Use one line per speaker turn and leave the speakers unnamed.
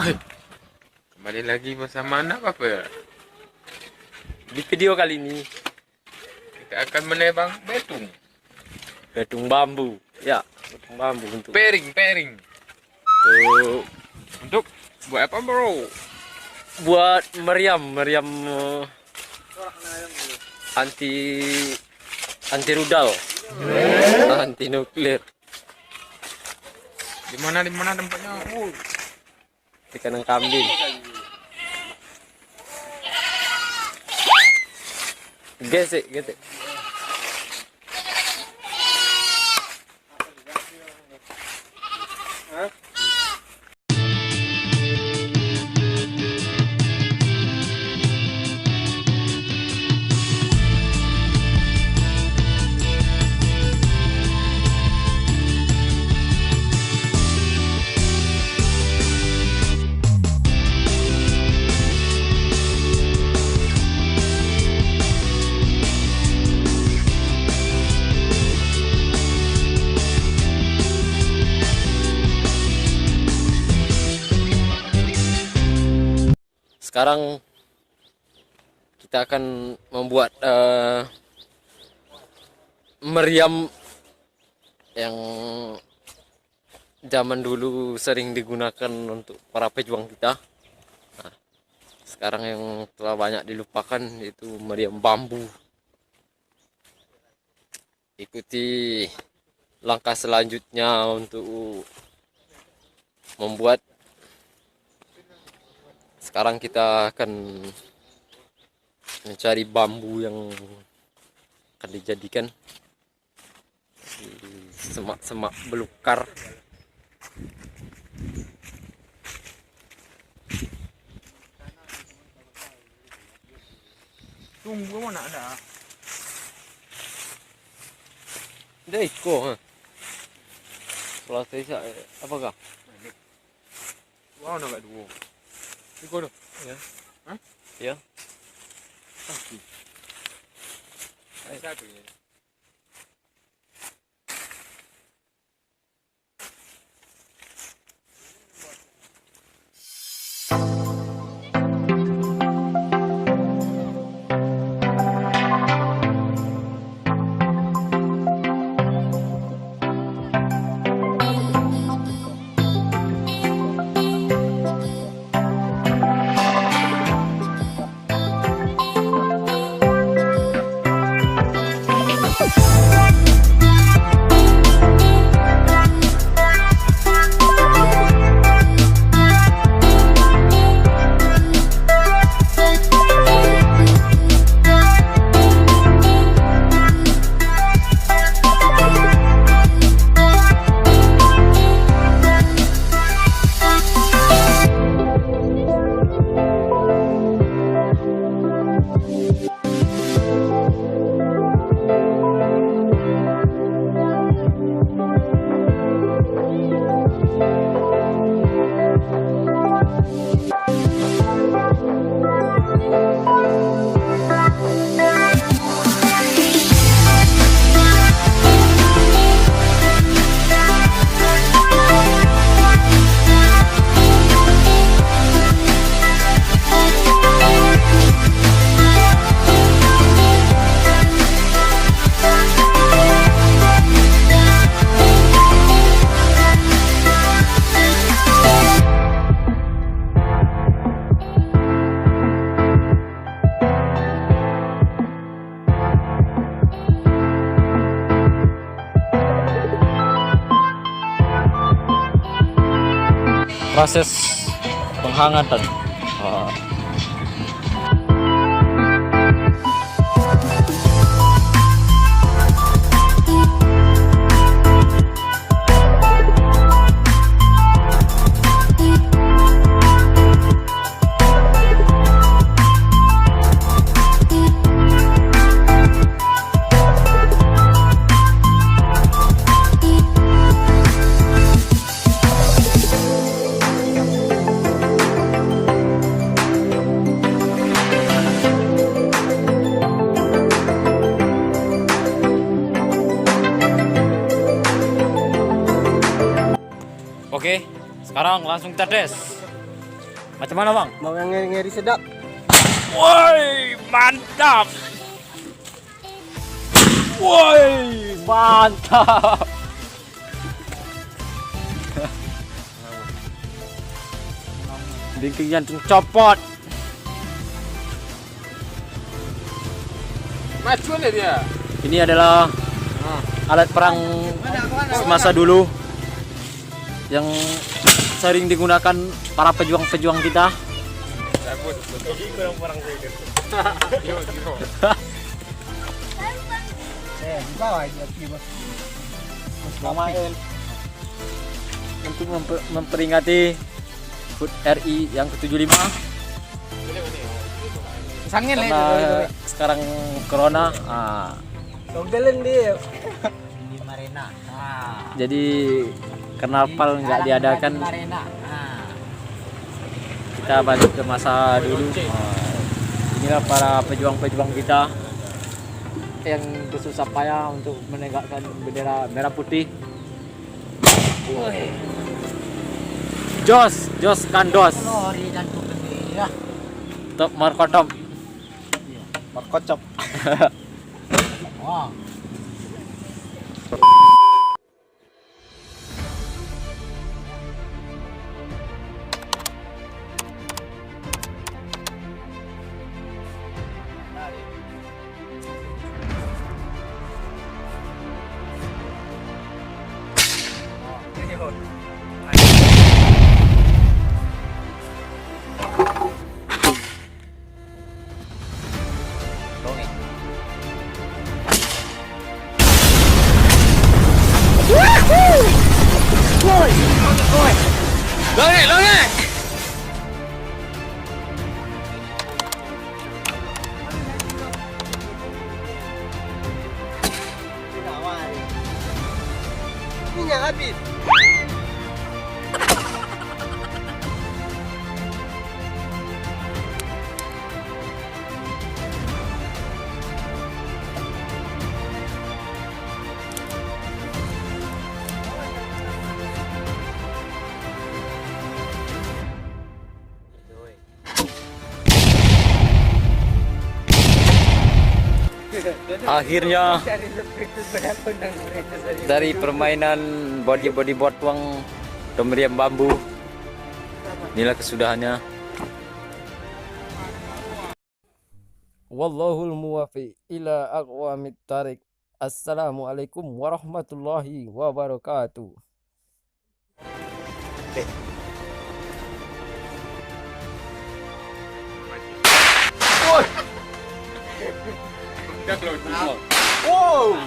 Oi, kembali lagi bersama anak apa ya?
Di video kali ini,
Kita akan menebang betung.
betung bambu. Ya, betung bambu untuk
Pairing.
untuk
Untuk buat apa bro?
buat meriam anti anti rudal, anti nuklir
Di mana tempatnya?
di kandang kambing. Gesek. Sekarang kita akan membuat meriam yang zaman dulu sering digunakan untuk para pejuang kita. Nah, sekarang yang telah banyak dilupakan yaitu meriam bambu. Ikuti langkah selanjutnya untuk membuat. Sekarang kita akan mencari bambu yang akan dijadikan di semak-semak belukar.
Tunggu mana ada?
Dah ikut ha. Selesai apakah?
Wow, nak kat dua. Ikut tu.
Ya.
Hah?
Ya.
Pasti. Ada satu ni.
Proses penghangatan. Oke, sekarang langsung kita tes. Macam mana bang?
Mau yang ngeri-ngeri sedap.
Woi, mantap. Woi, mantap. Dinding jantung copot.
Macun ya dia.
Ini adalah alat perang semasa dulu yang sering digunakan para pejuang-pejuang kita.
Kurang perang saya gitu. Yo.
Di bawah aja bos.
Mamain untuk memperingati HUT RI yang ke-75
Sangin
karena sekarang corona.
Togdelin dia. Di Marina.
Jadi karnaval nggak diadakan. Kita balik ke masa dulu. Inilah para pejuang-pejuang kita yang bersusah payah untuk menegakkan bendera merah putih. Jos kandos.
Lori dan putih ya.
Top markotop.
Markocop. Wah.
Longe.
Minyak habis.
Akhirnya dari permainan body board tuang meriam bambu, inilah kesudahannya. Wallahul muwaffiq ila aqwamit thariq. Assalamualaikum warahmatullahi wabarakatuh.
Udah keluar.
Wow.